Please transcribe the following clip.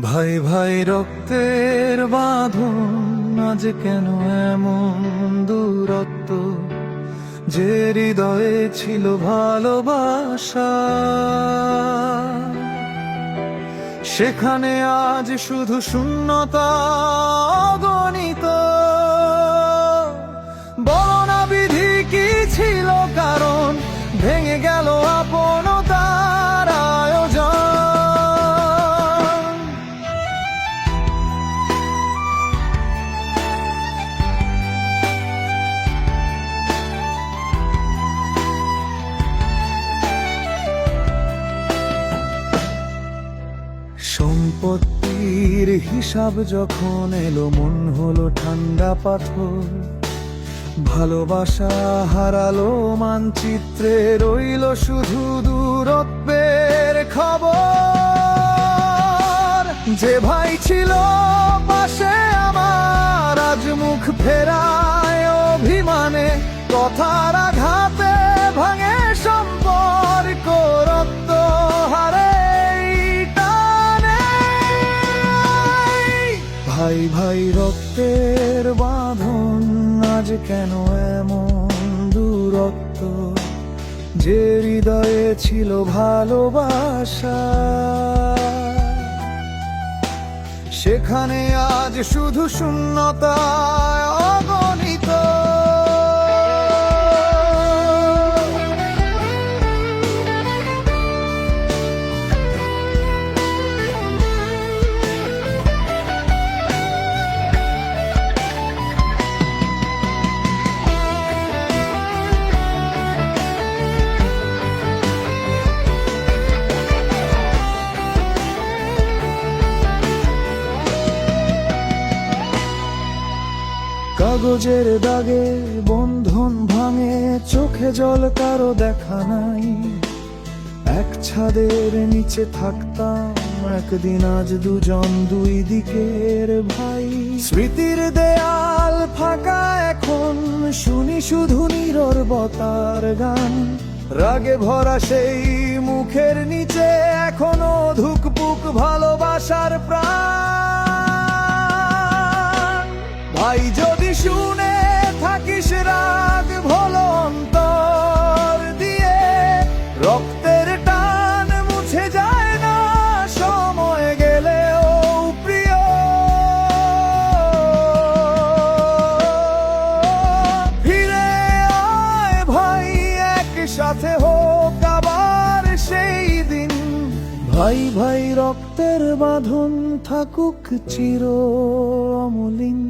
ভাই ভাই রক্তের বাঁধন, আজ কেন এমন দূরত্ব? যে হৃদয়ে ছিল ভালোবাসা, সেখানে আজ শুধু শূন্যতা অগণিত। বলো না বিধি কি ছিল কারণ, ভেঙে গেল আপনতার আয়োজন। সম্পত্তির হিসাব যখন এলো, মন হলো ঠান্ডা পাথর। ভালোবাসা হারালো মানচিত্রে, রইল শুধু দূরত্বের খবর। যে ভাই ছিল পাশে আমার, আজ মুখ ফেরায় অভিমানে। কথার আঘাতে ভাঙে সম্পর্ক, রক্ত হারে টানে। ভাই ভাই রক্তের বাঁধন, আজ কেন এমন দূরত্ব? যে হৃদয়ে ছিল ভালোবাসা, সেখানে আজ শুধু শূন্যতা অগণিত। কাগজের দাগে বন্ধন ভাঙে, চোখে জল কারো দেখা নাই। এক ছাদের নিচে থাকতাম একদিন, আজ দুজন দুই দিকের ভাই। স্মৃতির দেয়াল ফাঁকা এখন, শুনি শুধু নীরবতার গান। রাগে ভরা সেই মুখের নিচে এখনো ধুকপুক ভালোবাসার প্রাণ। ভাই যদি শুনে থাকিস রাগ ভোলো অন্তর দিয়ে, রক্তের টান মুছে যায় না সময় গেলেও প্রিয়। ফিরে আয় ভাই, একসাথে হোক আবার সেই দিন। ভাই ভাই রক্তের বাঁধন থাকুক চির অমলিন।